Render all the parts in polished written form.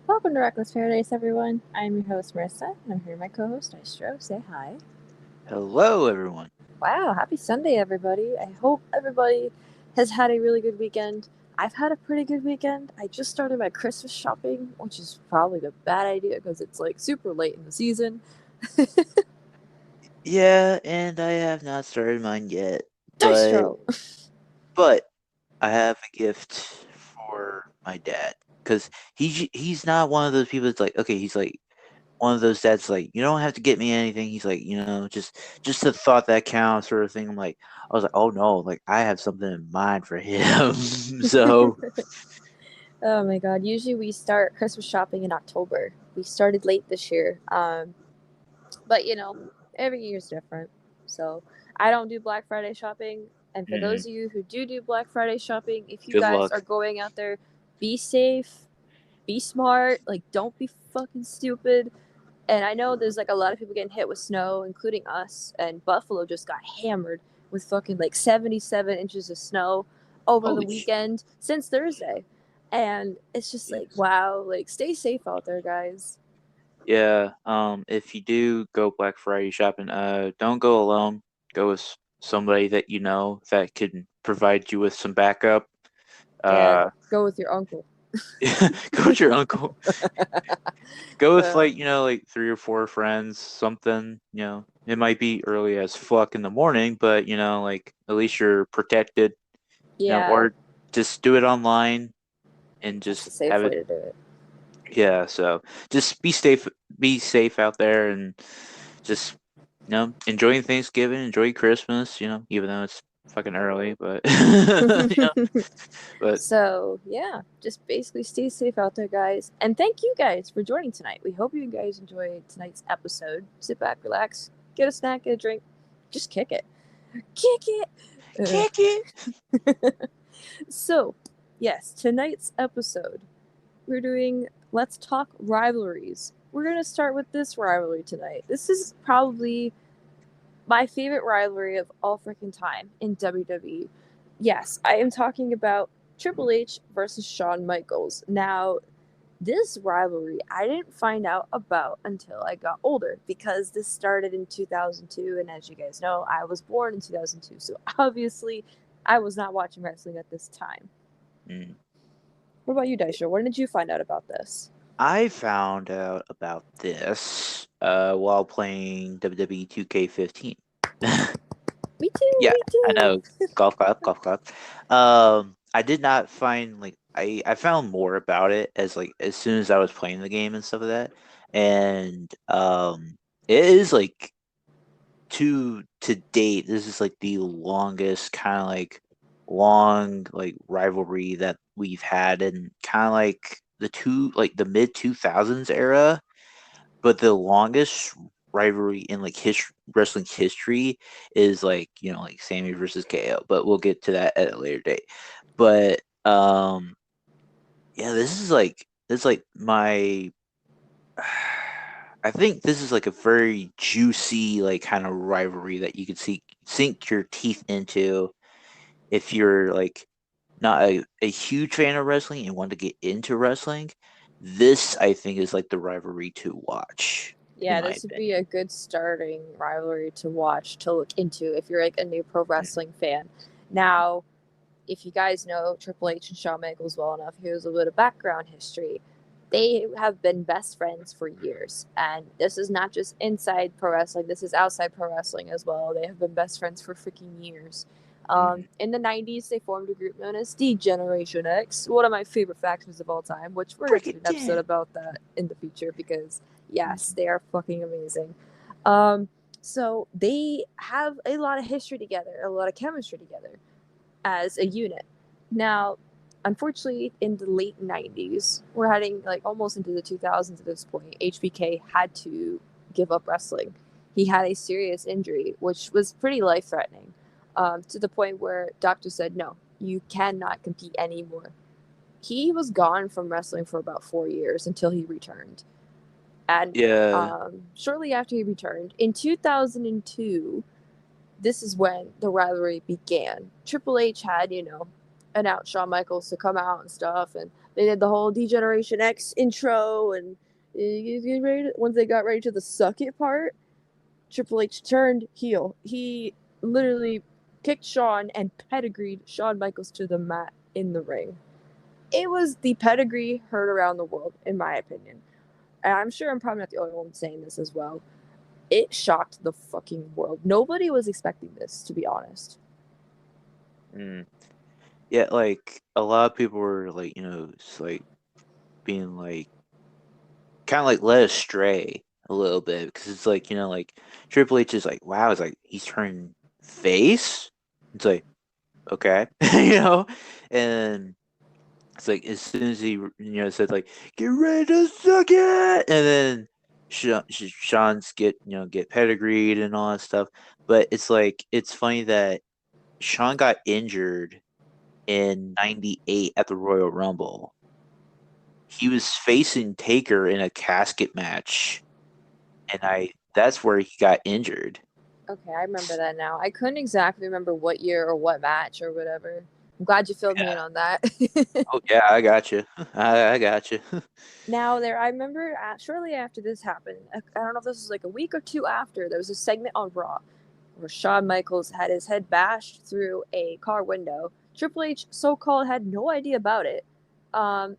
Welcome to Reckless Paradise, everyone. I'm your host, Marissa, and I'm here with my co host, Dystro. Say hi. Hello, everyone. Wow, happy Sunday, everybody. I hope everybody has had a really good weekend. I've had a pretty good weekend. I just started my Christmas shopping, which is probably a bad idea because it's like super late in the season. Yeah, and I have not started mine yet, but Dystro! but I have a gift for my dad because he's not one of those people that's like okay, he's like one of those dads like you don't have to get me anything. He's like just the thought that counts sort of thing. I was like oh no, like I have something in mind for him. So Oh my god, usually we start Christmas shopping in October. We started late this year. But every year is different. So I don't do Black Friday shopping. And for mhm, those of you who do Black Friday shopping, if you good guys are luck. going out there, be safe, be smart, like don't be fucking stupid. And I know there's like a lot of people getting hit with snow, including us. And Buffalo just got hammered with fucking like 77 inches of snow over the Holy sh- weekend since Thursday. And it's just like, jeez. wow, like stay safe out there, guys. Yeah, if you do go Black Friday shopping, don't go alone. Go with somebody that you know that can provide you with some backup. Yeah, Uh, go with your uncle. go with your uncle. Go with uh, like three or four friends, something, It might be early as fuck in the morning, but like at least you're protected, yeah, or just do it online and that's the just safe have way it. to do it. Yeah, so just be safe out there and just enjoying Thanksgiving, enjoy Christmas, even though it's fucking early, but but So, yeah, just basically stay safe out there, guys. And thank you guys for joining tonight. We hope you guys enjoyed tonight's episode. Sit back, relax, get a snack, get a drink, just kick it. Kick it! kick it. So, yes, tonight's episode, we're doing Let's Talk Rivalries. We're going to start with this rivalry tonight. This is probably my favorite rivalry of all freaking time in WWE. Yes, I am talking about Triple H versus Shawn Michaels. Now, this rivalry I didn't find out about until I got older because this started in 2002, and as you guys know, I was born in 2002, so obviously I was not watching wrestling at this time. Mm. What about you, Daisha? When did you find out about this? I found out about this while playing WWE 2K15. Me too, Yeah, me I too. know. Golf clap, golf clap. I did not find like I found more about it as soon as I was playing the game and stuff like that. And it is like to date, this is like the longest kind of like long like rivalry that we've had in kind of like the mid 2000s era, but the longest rivalry in like wrestling history is like like Sammy versus KO, but we'll get to that at a later date. But yeah, this is like my I think this is like a very juicy like kind of rivalry that you could sink your teeth into if you're like not a huge fan of wrestling and want to get into wrestling. This I think is like the rivalry to watch, in Yeah, my this would be opinion. a good starting rivalry to watch, to look into if you're like a new pro Mm, wrestling fan. Now, if you guys know Triple H and Shawn Michaels well enough, here's a little bit of background history. They have been best friends for years, and this is not just inside pro wrestling. This is outside pro wrestling as well. They have been best friends for freaking years. mhm. In the 90s, they formed a group known as D Generation X, one of my favorite factions of all time, which we're going Break to do it an episode down. about that in the future because, yes, Mhm. they are fucking amazing. Um, so they have a lot of history together, a lot of chemistry together as a unit. Now, unfortunately, in the late 90s, we're heading like almost into the 2000s at this point, HBK had to give up wrestling. He had a serious injury, which was pretty life threatening, to the point where doctors said, no, you cannot compete anymore. He was gone from wrestling for about 4 years until he returned. And Yeah, shortly after he returned, in 2002, this is when the rivalry began. Triple H had, announced Shawn Michaels to come out and stuff, and They did the whole Degeneration X intro, and once they got ready to the suck it part, Triple H turned heel. He literally kicked Shawn and pedigreed Shawn Michaels to the mat in the ring. It was the pedigree heard around the world, in my opinion. And I'm sure I'm probably not the only one saying this as well. It shocked the fucking world. Nobody was expecting this, to be honest. Mm. Yeah, like a lot of people were like, it's like being like kind of like led astray a little bit because it's like, like Triple H is like, wow, it's like he's turning face. It's like, okay, and it's like as soon as he, said like, get ready to suck it, and then Sean's get pedigreed and all that stuff. But it's like it's funny that Sean got injured in '98 at the Royal Rumble. He was facing Taker in a casket match, and I that's where he got injured. Okay, I remember that now. I couldn't exactly remember what year or what match or whatever. I'm glad you filled me in Yeah. on that. Oh yeah, I got you. I got you. Now, I remember shortly after this happened, I don't know if this was like a week or two after, there was a segment on Raw where Shawn Michaels had his head bashed through a car window. Triple H, so called, had no idea about it. Um,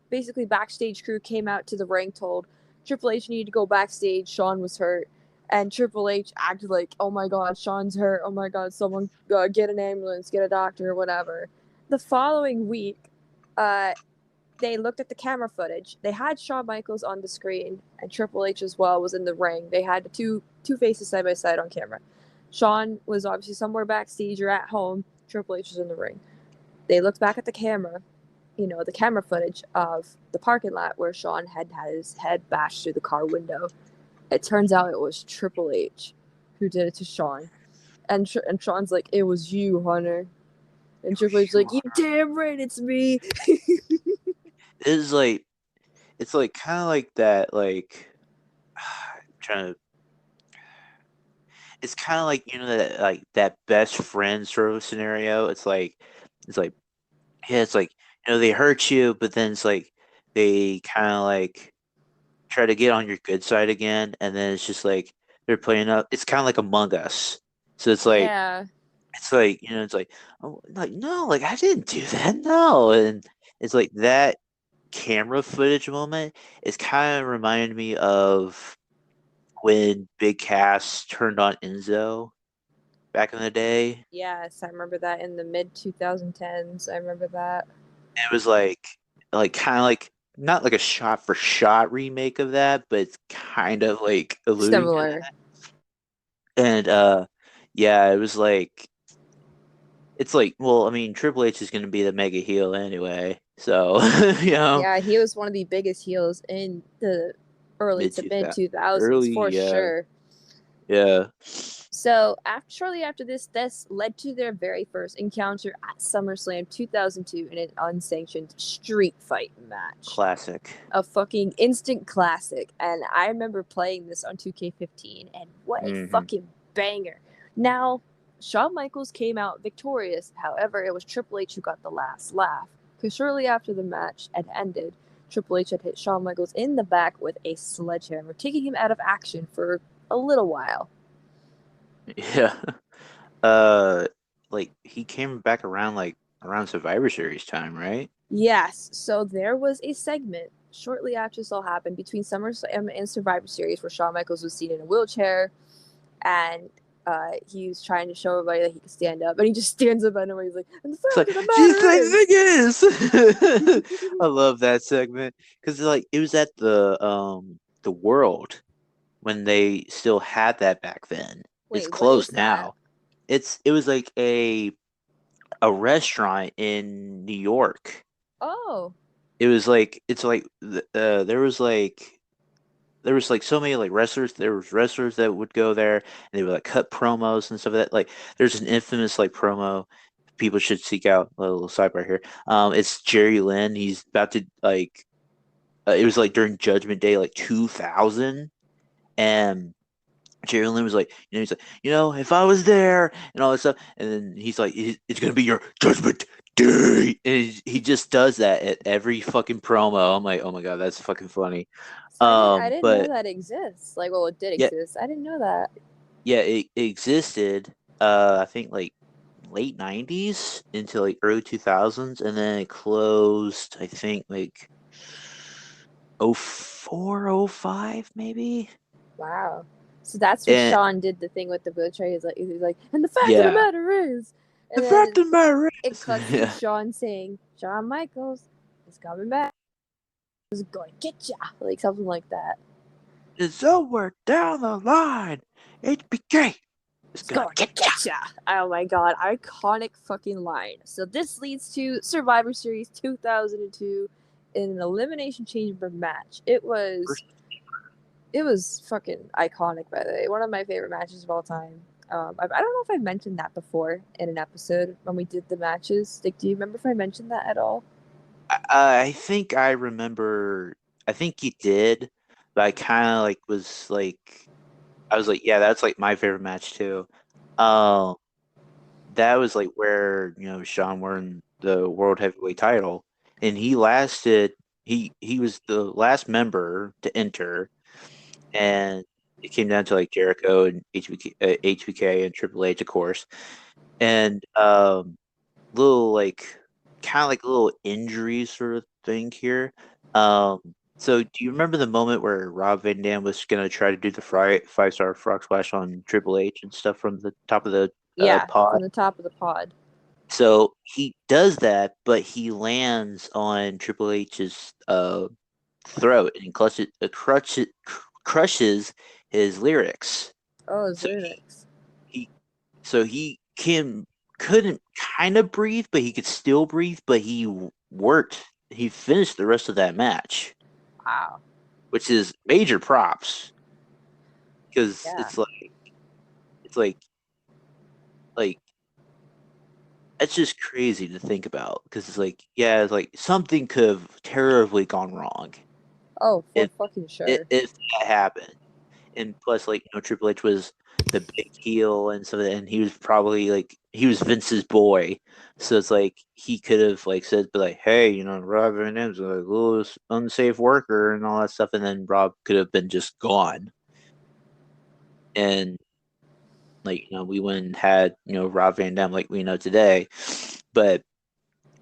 Basically, backstage crew came out to the ring, told Triple H needed to go backstage. Shawn was hurt. And Triple H acted like, oh my God, Shawn's hurt. Oh my God, someone get an ambulance, get a doctor, whatever. The following week, uh, they looked at the camera footage. They had Shawn Michaels on the screen, and Triple H as well was in the ring. They had the two faces side by side on camera. Shawn was obviously somewhere backstage or at home. Triple H was in the ring. They looked back at the camera, the camera footage of the parking lot where Shawn had his head bashed through the car window. It turns out it was Triple H who did it to Shawn. And Shawn's like, it was you, Hunter. And Triple H's like, you damn right, it's me. It's like kind of like that I'm trying to it's kind of like that like that best friend sort of scenario. It's like yeah, it's like they hurt you, but then it's like they kind of like try to get on your good side again, and then it's just like they're playing up. It's kind of like Among Us. So Yeah. it's like it's like, oh, like no, like I didn't do that, no, and it's like that camera footage moment is kind of reminding me of when Big Cass turned on Enzo back in the day. Yes, I remember that in the mid 2010s. I remember that. It was like kind of like not like a shot for shot remake of that, but it's kind of like alluding to Similar. that. And yeah, it was like it's like, well, I mean, Triple H is going to be the mega heel anyway, so Yeah, he was one of the biggest heels in the early mid to two mid thousand 2000s early, for yeah, sure. yeah, So, shortly after this led to their very first encounter at SummerSlam 2002 in an unsanctioned street fight match. classic. A fucking instant classic. And I remember playing this on 2K15, and what a Hmm. fucking banger. Now, Shawn Michaels came out victorious. However, it was Triple H who got the last laugh. Because shortly after the match had ended, Triple H had hit Shawn Michaels in the back with a sledgehammer, taking him out of action for a little while. Yeah. Uh, like he came back around like around Survivor Series time, right? Yes, so there was a segment shortly after this all happened between SummerSlam and Survivor Series where Shawn Michaels was seen in a wheelchair, and he was trying to show everybody that he could stand up, and he just stands up anyway. He's like, and the It's fact like of the she's matter like is, the biggest. I love that segment because like it was at the World when they still had that back then. It's wait, what is closed that? now. It was like a restaurant in New York. Oh, It was like it's like there was like so many like wrestlers. There was wrestlers that would go there and they would like cut promos and stuff like that. Like there's an infamous like promo people should seek out. A little sidebar here. It's Jerry Lynn. He's about to like it was like during Judgment Day like 2000, and Jerry Lynn was like, he's like, if I was there and all this stuff, and then he's like, it's gonna be your judgment dude, he just does that at every fucking promo. I'm like, oh my god, that's fucking funny. So I didn't know But that exists. Like, well, it did yeah, exist. I didn't know that. yeah, it existed. I think like late '90s into like early 2000s, and then it closed. I think like 04, 05 maybe. Wow. So that's where And Sean did the thing with the wheelchair. He's like, and the fact of the yeah, matter is, the and fact then of the matter it is, cuts to yeah, Shawn saying, Shawn Michaels is coming back. He's going to get ya. Like something like that. it's somewhere down the line. HBK is He's gonna going to get ya. get ya. Oh my god. Iconic fucking line. So this leads to Survivor Series 2002 in an Elimination Chamber match. It was fucking iconic, by the way. One of my favorite matches of all time. I don't know if I mentioned that before in an episode when we did the matches. Like, do you remember if I mentioned that at all? I think I remember. I think you did, but I kind of like was like, I was like, yeah, that's like my favorite match too. Um, that was like where Sean won the world heavyweight title, and he lasted. He was the last member to enter, and it came down to like Jericho and HBK and Triple H, of course, and little like kind of like a little injury sort of thing here. Um, so do you remember the moment where Rob Van Dam was gonna try to do the five-star frog splash on Triple H and stuff from the top of the Yeah, pod? from the top of the pod. So he does that, but he lands on Triple H's throat and crushes his lyrics. Oh, his So lyrics. he so he couldn't kind of breathe, but he could still breathe. But worked. He finished the rest of that match, Wow. which is major props because Yeah. it's like it's just crazy to think about because it's like yeah, it's like something could have terribly gone wrong Oh, for if fucking sure. if that happened. And plus, like Triple H was the big heel, and so and he was probably like he was Vince's boy, so it's like he could have like said, but like, hey, Rob Van Dam's a little unsafe worker and all that stuff, and then Rob could have been just gone, and like we went and had Rob Van Dam like we know today, but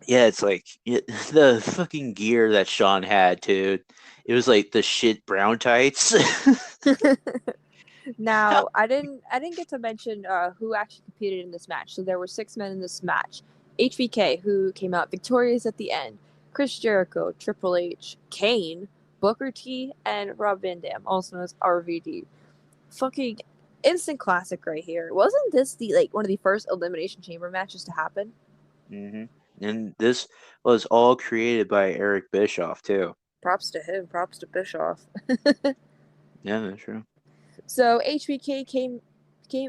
yeah, it's like the fucking gear that Sean had, dude. It was like the shit brown tights. Now, I didn't get to mention who actually competed in this match. So there were 6 men in this match. HBK, who came out victorious at the end. Chris Jericho, Triple H, Kane, Booker T, and Rob Van Dam, also known as RVD. Fucking instant classic right here. Wasn't this the like one of the first Elimination Chamber matches to happen? hmm And this was all created by Eric Bischoff too. Props to him. Props to Bischoff. Yeah, that's true. So HBK came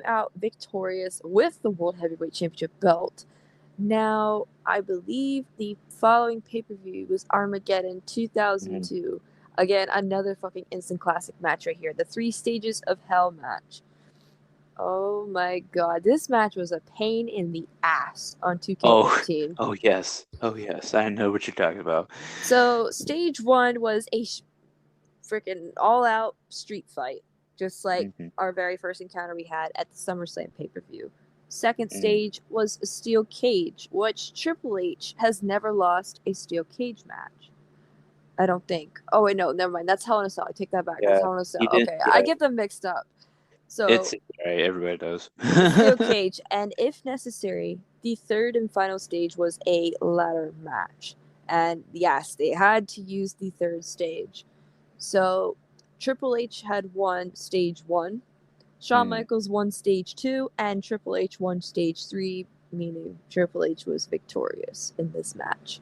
out victorious with the World Heavyweight Championship belt. Now, I believe the following pay per view was Armageddon Mhm. 2002. Again, another fucking instant classic match right here. The Three Stages of Hell match. Oh my god, this match was a pain in the ass on Oh, 2K15. oh yes, oh yes. I know what you're talking about. So, stage one was a freaking all out street fight, just like hmm our very first encounter we had at the SummerSlam pay per view. Second hmm stage was a steel cage, which Triple H has never lost a steel cage match. I don't think. Oh wait, no, never mind. That's Hell in a Cell. I take that back. That's Yeah, Hell in a you Cell. didn't. Okay, I Yeah, get them mixed up. it's So right. Everybody does. the steel cage, and if necessary, the third and final stage was a ladder match. And yes, they had to use the third stage. So Triple H had won stage one, Shawn Mm, Michaels won stage two, and Triple H won stage three, meaning Triple H was victorious in this match.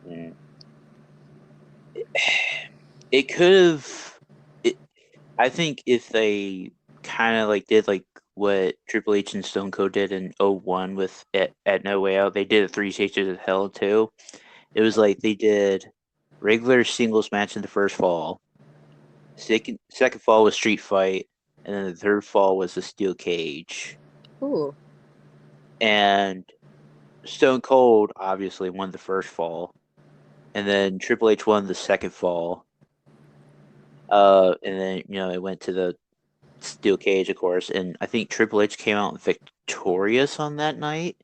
mm. It could have. It, I think if they kind of like did like what Triple H and Stone Cold did in '01 with at No Way Out, they did a Three Stages of Hell too. It was like they did regular singles match in the first fall. Second fall was street fight, and then the third fall was the steel cage. Ooh. And Stone Cold obviously won the first fall, and then Triple H won the second fall. And then it went to the steel cage, of course, and I think Triple H came out victorious on that night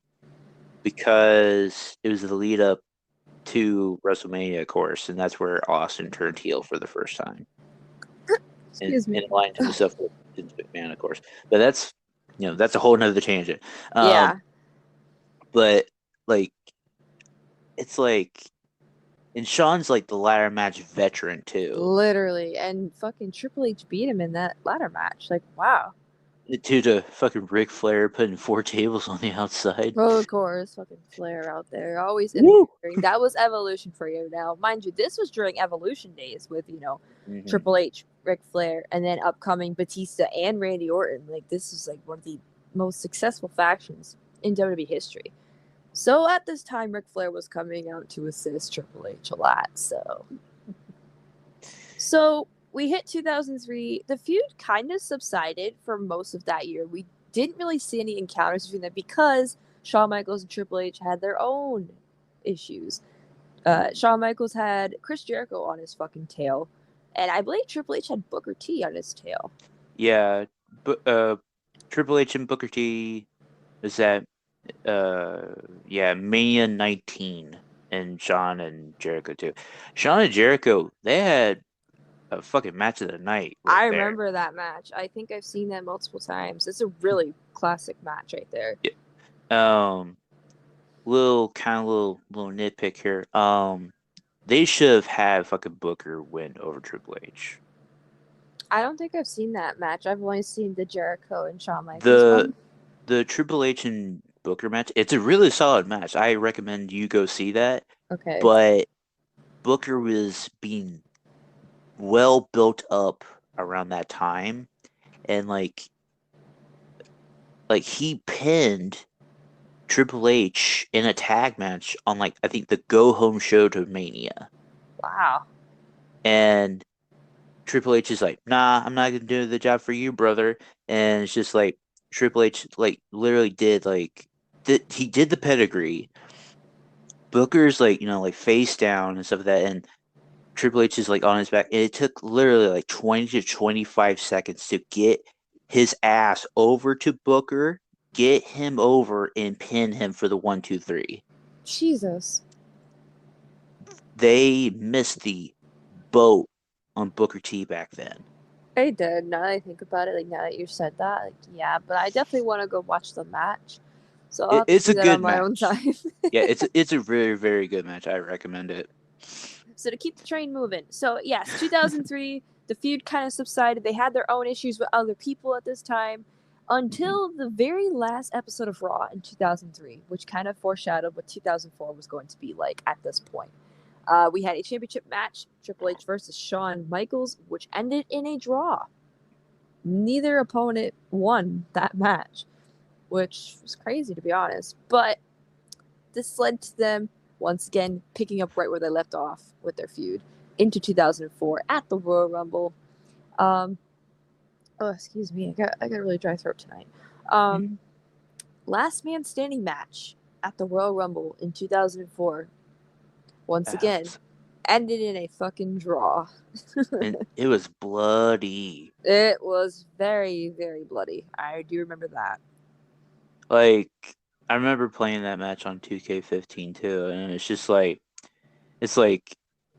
because it was the lead up to WrestleMania, of course, and that's where Austin turned heel for the first time Excuse me. and aligned himself with Vince McMahon, of course. But that's a whole nother tangent. Yeah, But like it's like, and Sean's like the ladder match veteran too. literally. And fucking Triple H beat him in that ladder match. Like, wow. To the fucking Ric Flair putting 4 tables on the outside. Oh, of course, fucking Flair out there, always Woo! interfering. That was Evolution for you. Now, mind you, this was during Evolution days with Mm-hmm. Triple H, Ric Flair, and then upcoming Batista and Randy Orton. Like this is like one of the most successful factions in WWE history. So at this time, Ric Flair was coming out to assist Triple H a lot. So we hit 2003. The feud kind of subsided for most of that year. We didn't really see any encounters between them because Shawn Michaels and Triple H had their own issues. Shawn Michaels had Chris Jericho on his fucking tail, and I believe Triple H had Booker T on his tail. Yeah, but Triple H and Booker T is that Mania 19, and Shawn and Jericho too. Shawn and Jericho, they had a fucking match of the night I right there. remember that match. I think I've seen that multiple times. It's a really classic match right there. Yeah. Little nitpick here. They should have had fucking Booker win over Triple H. I don't think I've seen that match. I've only seen the Jericho and Shawn Michaels The one. the Triple H and Booker match, it's a really solid match. I recommend you go see that. Okay. But Booker was being well built up around that time, and like he pinned Triple H in a tag match on like I think the go home show to Mania. Wow. And Triple H is like, nah, I'm not gonna do the job for you, brother. And it's just like Triple H like literally did he did the pedigree. Booker's like face down and stuff like that, and Triple H is like on his back. And it took literally like 20 to 25 seconds to get his ass over to Booker, get him over, and pin him for the 1, 2, 3. Jesus. They missed the boat on Booker T back then. I did. Now that I think about it, like now that you said that, like yeah, but I definitely want to go watch the match. So I'll have to It's do a that on good my own match. time. Yeah, it's a very, very good match. I recommend it. So to keep the train moving. So yes, 2003, the feud kind of subsided. They had their own issues with other people at this time until the very last episode of Raw in 2003, which kind of foreshadowed what 2004 was going to be like at this point. We had a championship match, Triple H versus Shawn Michaels, which ended in a draw. Neither opponent won that match, which was crazy to be honest. But this led to them once again picking up right where they left off with their feud into 2004 at the Royal Rumble. Oh, excuse me, I got a really dry throat tonight. Last man standing match at the Royal Rumble in 2004. Once again, ended in a fucking draw. And it was bloody. It was very, very bloody. I do remember that. Like I remember playing that match on 2K15 too, and it's like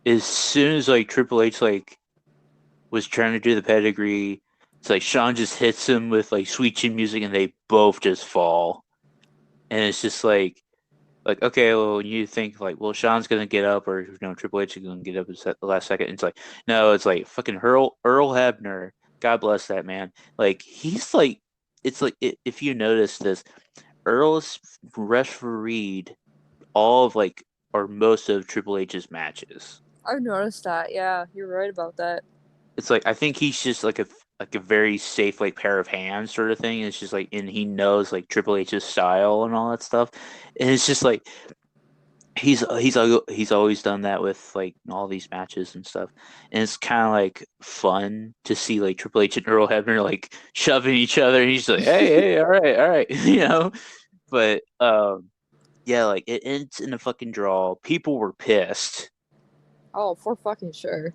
as soon as like Triple H was trying to do the pedigree, it's like Shawn just hits him with like sweet chin music, and they both just fall, and it's just like okay, well you think like well Shawn's gonna get up or Triple H is gonna get up at the last second. It's like no, it's like fucking Earl Hebner. God bless that man. Like he's like it's like if you notice this, Earl's refereed all of like or most of Triple H's matches. I noticed that. Yeah, you're right about that. It's like I think he's just like a very safe like pair of hands sort of thing. It's just like and he knows like Triple H's style and all that stuff. And it's just like he's always done that with like all these matches and stuff, and it's kind of like fun to see like Triple H and Earl Hebner like shoving each other. And he's like, hey, all right, but Yeah, like it ends in a fucking draw. People were pissed, Oh, for fucking sure.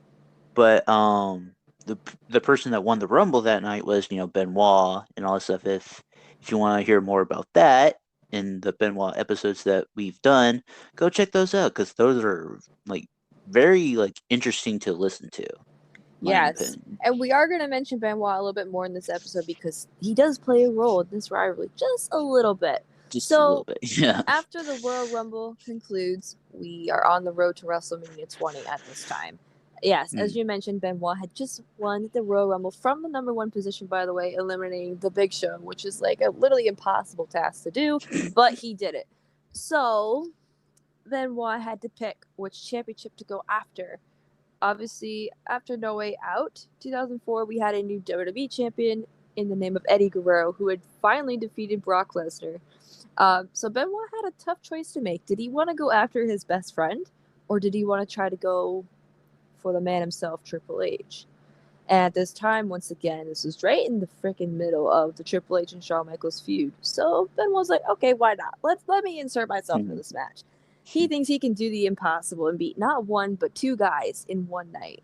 but the person that won the Rumble that night was Benoit and all that stuff. If you want to hear more about that in the Benoit episodes that we've done, go check those out because those are like very like interesting to listen to, my Yes. opinion. And we are going to mention Benoit a little bit more in this episode because he does play a role in this rivalry just a little bit. Just a little So, bit, yeah. after the Royal Rumble concludes, we are on the road to WrestleMania 20 at this time. Yes, as Mm. you mentioned, Benoit had just won the Royal Rumble from the number one position, by the way, eliminating the Big Show, which is like a literally impossible task to do, but he did it. So, Benoit had to pick which championship to go after. Obviously, after No Way Out 2004, we had a new WWE champion in the name of Eddie Guerrero, who had finally defeated Brock Lesnar. So Benoit had a tough choice to make. Did he want to go after his best friend, or did he want to try to go for the man himself, Triple H? And at this time, once again, this was right in the freaking middle of the Triple H and Shawn Michaels feud. So Ben was like, okay, why not? Let me insert myself into this match. He thinks he can do the impossible and beat not one but two guys in one night.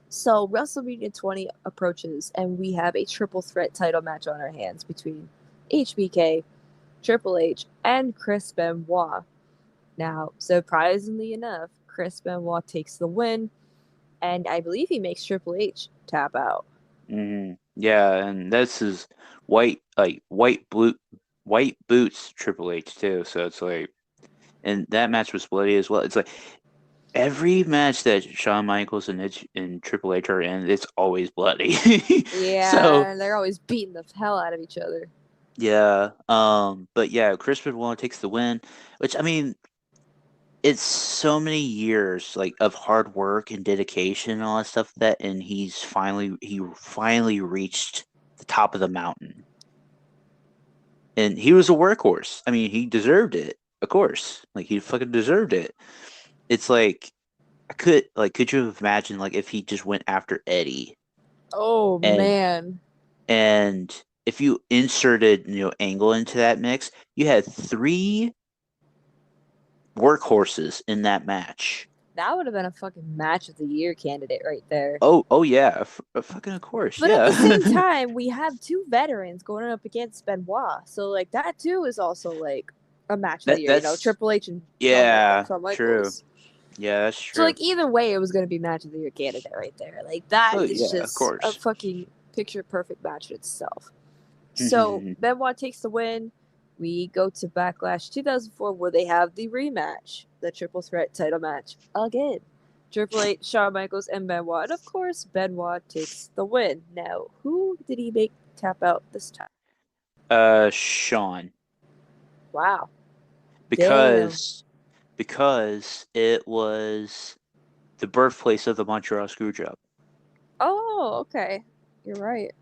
So WrestleMania 20 approaches, and we have a triple threat title match on our hands between HBK, Triple H, and Chris Benoit. Now, surprisingly enough, Chris Benoit takes the win, and I believe he makes Triple H tap out. Yeah, and this is white boots Triple H too. So it's like, and that match was bloody as well. It's like every match that Shawn Michaels and Triple H are in, it's always bloody. So Yeah, they're always beating the hell out of each other. yeah, but yeah, Chris Benoit takes the win, which I mean, it's so many years like of hard work and dedication and all that stuff that, and he finally reached the top of the mountain, and he was a workhorse. I mean, he deserved it, of course. Like he fucking deserved it. It's like could you have imagined like if he just went after Eddie Oh and man, and if you inserted Angle into that mix, you had three workhorses in that match. that would have been a fucking match of the year candidate right there. Oh yeah, fucking of course, But at yeah. the same time, we have two veterans going up against Benoit, so like that too is also like a match of the that year. that's Triple H and yeah, Shawn true. Michaels. Yeah, that's So true. like either way, it was going to be match of the year candidate right there. Like that Oh is yeah, of just a course. fucking picture perfect match in itself. So Benoit takes the win. We go to Backlash 2004 where they have the rematch, the triple threat title match again. Triple H, Shawn Michaels, and Benoit. And of course, Benoit takes the win. Now, who did he make tap out this time? Sean, Wow. Damn. because it was the birthplace of the Montreal Screwjob. Oh, okay. You're right.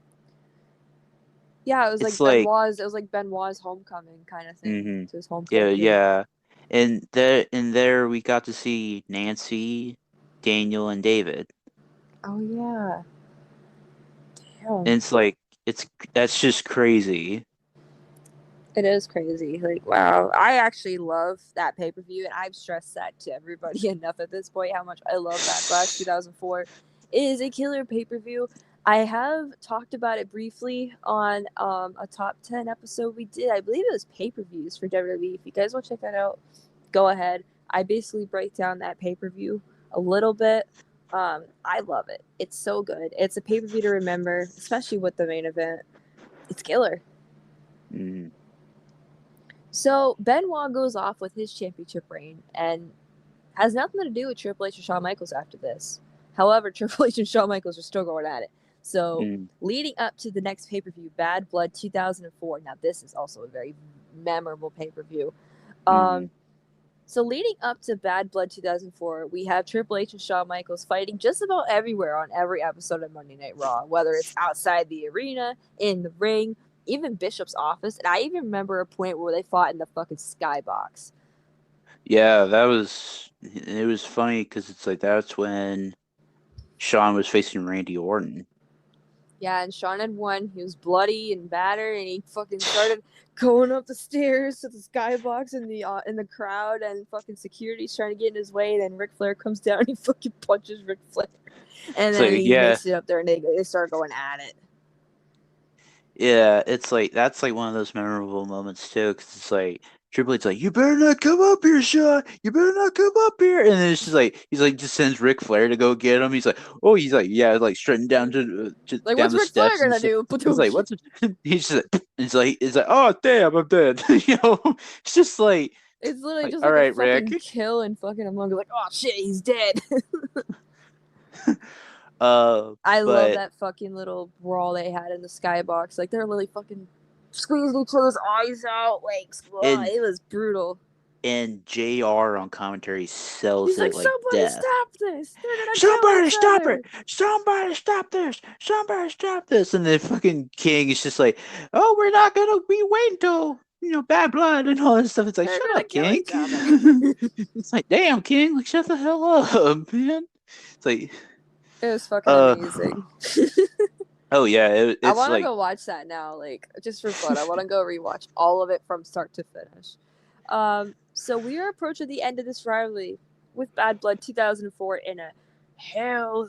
Yeah, It's like, It was like Benoit's homecoming kind of thing hmm to his home yeah, country. yeah, and there we got to see Nancy, Daniel, and David, Oh yeah. Damn. and it's like it's that's just crazy. It is crazy. Like, wow. I actually love that pay per view, and I've stressed that to everybody enough at this point how much I love Backlash 2004. It is a killer pay per view. I have talked about it briefly on a top 10 episode we did. I believe it was pay per views for WWE. If you guys want to check that out, go ahead. I basically break down that pay per view a little bit. I love it. It's so good. It's a pay per view to remember, especially with the main event. It's killer. Mm. So Benoit goes off with his championship reign and has nothing to do with Triple H or Shawn Michaels after this. However, Triple H and Shawn Michaels are still going at it. So Mm. leading up to the next pay per view, Bad Blood 2004. Now this is also a very memorable pay per view. Mm. So leading up to Bad Blood 2004, we have Triple H and Shawn Michaels fighting just about everywhere on every episode of Monday Night Raw, whether it's outside the arena, in the ring, even Bishop's office, and I even remember a point where they fought in the fucking skybox. Yeah, it was funny because it's like that's when Sean was facing Randy Orton. Yeah, and Shawn had won. He was bloody and battered, and he fucking started going up the stairs to the skybox in the crowd, and fucking security's trying to get in his way. And then Ric Flair comes down, and he fucking punches Ric Flair, and So then he yeah, makes it up there, and they start going at it. yeah, it's like that's like one of those memorable moments too, because it's like Triple H's like, "You better not come up here, Shawn. You better not come up here." And then it's just like he's like just sends Ric Flair to go get him. He's like, "Oh," he's like, "Yeah," like strutting down to Like, down what's the Ric Flair steps and gonna stuff. do? It's like, "What's?" He's just like, "Oh damn, I'm dead." You know, it's just It's literally like, just all like a right, fucking Rick. kill and fucking Among Us. Like, oh shit, he's dead. I love But that fucking little brawl they had in the skybox. Like, they're literally fucking squeezing each other's eyes out. Like, oh, and it was brutal. and JR on commentary sells He's like, it like somebody death. stop this! They're gonna kill Somebody each stop other! it! Somebody stop this! Somebody stop this! And the fucking king is just like, "Oh, we're not gonna be waiting till bad blood and all this stuff." It's like, They're shut gonna up, kill king. each other. It's like, damn, king, like shut the hell up, man. It's like, It was fucking uh, amazing. oh yeah, I it's want to like, go watch that now, like just for fun. I want to go rewatch all of it from start to finish. So we are approaching the end of this rivalry with Bad Blood 2004 in a Hell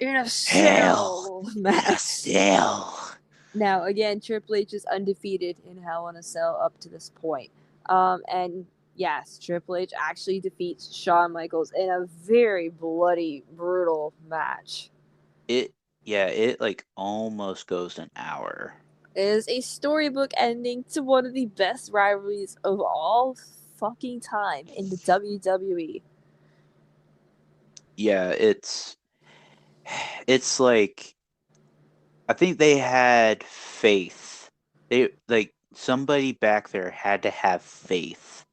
in a hell Cell in a match. cell. Now, again, Triple H is undefeated in Hell in a Cell up to this point. And yes, Triple H actually defeats Shawn Michaels in a very bloody, brutal match. It yeah, it like almost goes an hour. It is a storybook ending to one of the best rivalries of all fucking time in the WWE. Yeah, it's like I think they had faith. They like somebody back there had to have faith,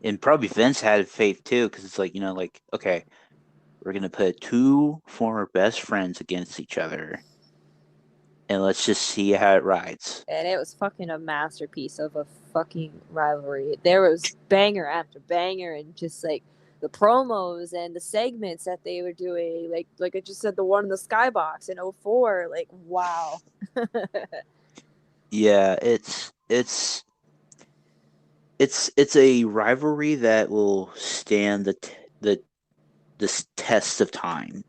and probably Vince had faith too, because it's like like okay, we're gonna put two former best friends against each other, and let's just see how it rides. And it was fucking a masterpiece of a fucking rivalry. There was banger after banger, and just like the promos and the segments that they were doing, like I just said, the one in the skybox in '04, like wow. Yeah, it's a rivalry that will stand this test of time.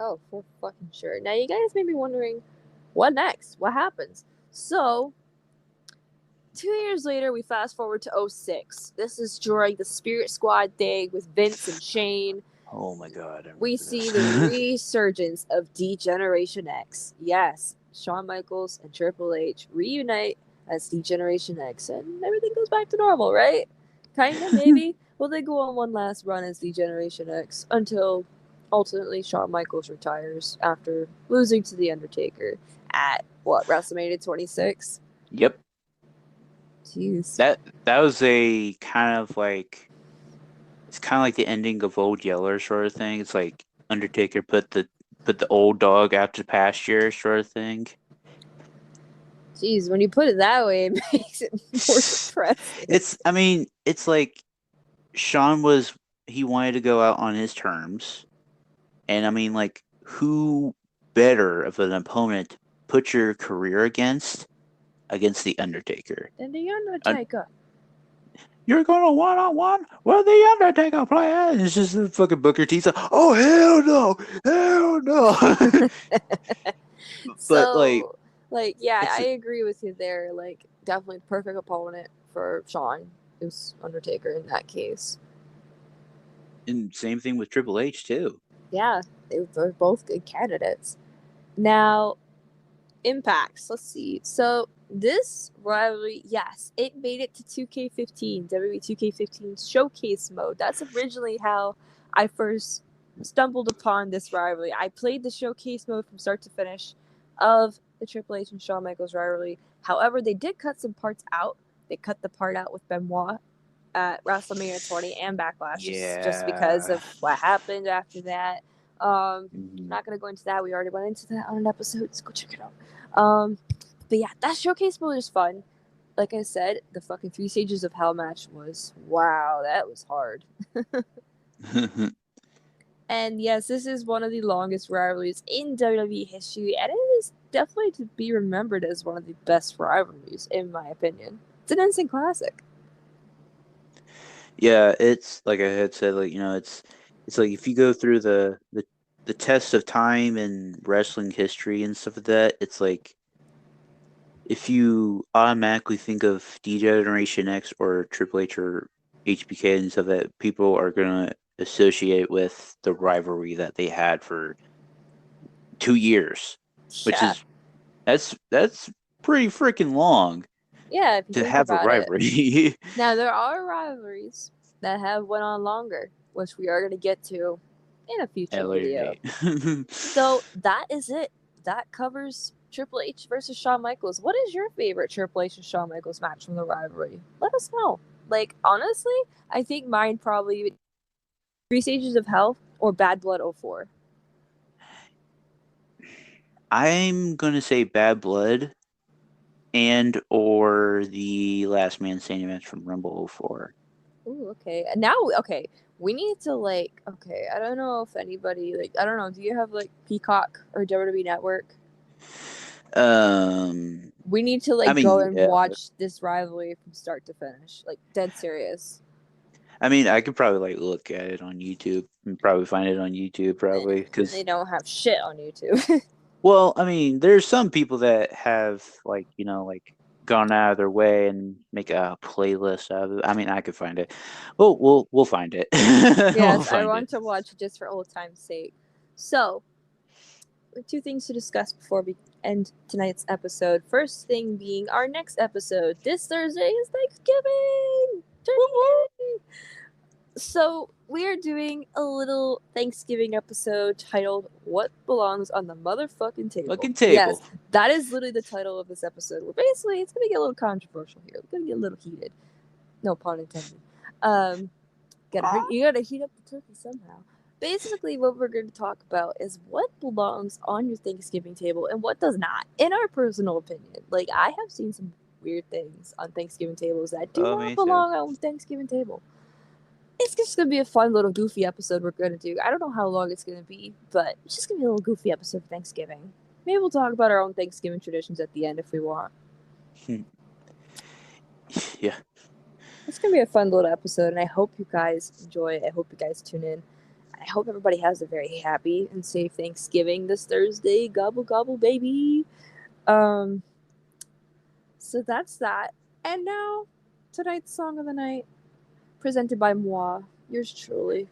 Oh, for fucking sure. Now you guys may be wondering, what next? What happens? So 2 years later, we fast forward to '06. This is during the Spirit Squad thing with Vince and Shane. Oh my god, I We remember see the this. resurgence of D-Generation X. Yes, Shawn Michaels and Triple H reunite as D-Generation X, and everything goes back to normal, right? Kinda, maybe. Well, they go on one last run as D-Generation X until ultimately Shawn Michaels retires after losing to The Undertaker at, what, WrestleMania 26? Yep. Jeez. That was a kind of like it's kind of like the ending of Old Yeller sort of thing. It's like Undertaker put the old dog out to pasture sort of thing. Jeez, when you put it that way, it makes it more depressing. I mean, it's like Sean he wanted to go out on his terms, and I mean, like, who better of an opponent to put your career against the Undertaker? And The Undertaker. You're going one-on-one with the Undertaker player. And it's just the fucking Booker T. Oh hell no. But So, yeah, I it's agree with you there. Like, definitely the perfect opponent for Shawn. It was Undertaker in that case. and same thing with Triple H too. Yeah, they're both good candidates. Now, impacts. Let's see. So this rivalry, yes, it made it to 2K15, WWE 2K15 Showcase mode. That's originally how I first stumbled upon this rivalry. I played the Showcase mode from start to finish of the Triple H and Shawn Michaels rivalry. However, they did cut some parts out. They cut the part out with Benoit at WrestleMania 20 and Backlash, just because Yeah. of what happened after that. I'm Mhm. not gonna go into that. We already went into that on an episode, so go check it out. But yeah, that showcase mode is fun. Like I said, the fucking 3 stages of hell match was wow, that was hard. And yes, this is one of the longest rivalries in WWE history, and it is definitely to be remembered as one of the best rivalries, in my opinion. It's an instant classic. Yeah, it's like I had said, like it's like if you go through the test of time and wrestling history and stuff like that, it's like if you automatically think of D Generation X or Triple H or HBK and stuff that people are gonna associate with the rivalry that they had for 2 years, which Yeah. is that's pretty freaking long Yeah, if you to think have a about it. rivalry. Now, there are rivalries that have went on longer, which we are going to get to in a At future a later video. date. So that is it. That covers Triple H versus Shawn Michaels. What is your favorite Triple H and Shawn Michaels match from the rivalry? Let us know. Like, honestly, I think mine probably Three Stages of Hell or Bad Blood '04. I'm gonna say Bad Blood and or the Last Man Standing match from Rumble '04. Ooh, okay. Now, okay, we need to like, okay, I don't know if anybody like, I don't know. Do you have like Peacock or WWE Network? Um, We need to I like go mean, and yeah, watch this rivalry from start to finish. Like dead serious. I mean, I could probably like look at it on YouTube and probably find it on YouTube probably They because don't have shit on YouTube. well, I mean, there's some people that have like like gone out of their way and make a playlist out of it. I mean, I could find it. We'll find it. We'll Yes, I find want it. to watch it just for old time's sake. So, we have two things to discuss before we end tonight's episode. First thing being our next episode. This Thursday is Thanksgiving! Turkey! So, we are doing a little Thanksgiving episode titled What Belongs on the Motherfucking Table. Fucking Yes, table. that is literally the title of this episode. Well, basically, it's going to get a little controversial here. It's going to get a little heated. No pun intended. Um, you gotta heat up the turkey somehow. Basically, what we're going to talk about is what belongs on your Thanksgiving table and what does not, in our personal opinion. Like, I have seen some weird things on Thanksgiving tables that do Oh, not me too. belong on Thanksgiving table. It's just gonna be a fun little goofy episode we're gonna do. I don't know how long it's gonna be, but it's just gonna be a little goofy episode for Thanksgiving. Maybe we'll talk about our own Thanksgiving traditions at the end if we want. Yeah. It's gonna be a fun little episode, and I hope you guys enjoy it. I hope you guys tune in. I hope everybody has a very happy and safe Thanksgiving this Thursday. Gobble gobble, baby. Um, so that's that. And now, tonight's song of the night, presented by moi, yours truly.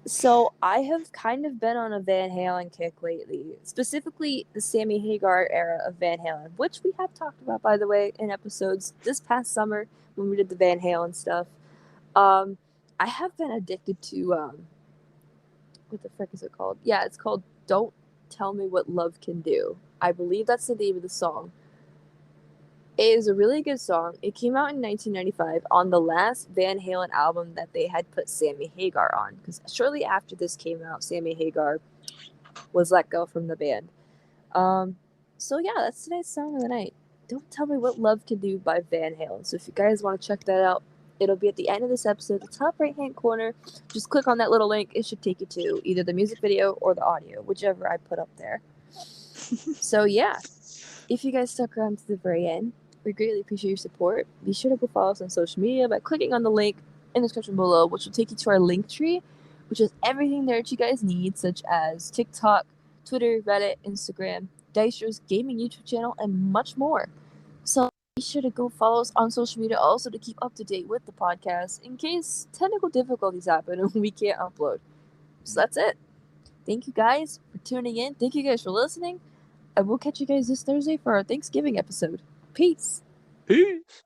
So I have kind of been on a Van Halen kick lately, specifically the Sammy Hagar era of Van Halen, which we have talked about, by the way, in episodes this past summer when we did the Van Halen stuff. Um, I have been addicted to what the frick is it called? Yeah, it's called "Don't Tell Me What Love Can Do." I believe that's the name of the song. It is a really good song. It came out in 1995 on the last Van Halen album that they had put Sammy Hagar on. Because shortly after this came out, Sammy Hagar was let go from the band. Um, so yeah, that's tonight's song of the night. Don't Tell Me What Love Can Do by Van Halen. So if you guys want to check that out, it'll be at the end of this episode, the top right hand corner. Just click on that little link. It should take you to either the music video or the audio, whichever I put up there. So yeah, if you guys stuck around to the very end, we greatly appreciate your support. Be sure to go follow us on social media by clicking on the link in the description below, which will take you to our link tree, which is everything there that you guys need, such as TikTok, Twitter, Reddit, Instagram, Dystro's gaming YouTube channel, and much more. So be sure to go follow us on social media also to keep up to date with the podcast in case technical difficulties happen and we can't upload. So that's it. Thank you guys for tuning in. Thank you guys for listening. And we'll catch you guys this Thursday for our Thanksgiving episode. Peace. Peace.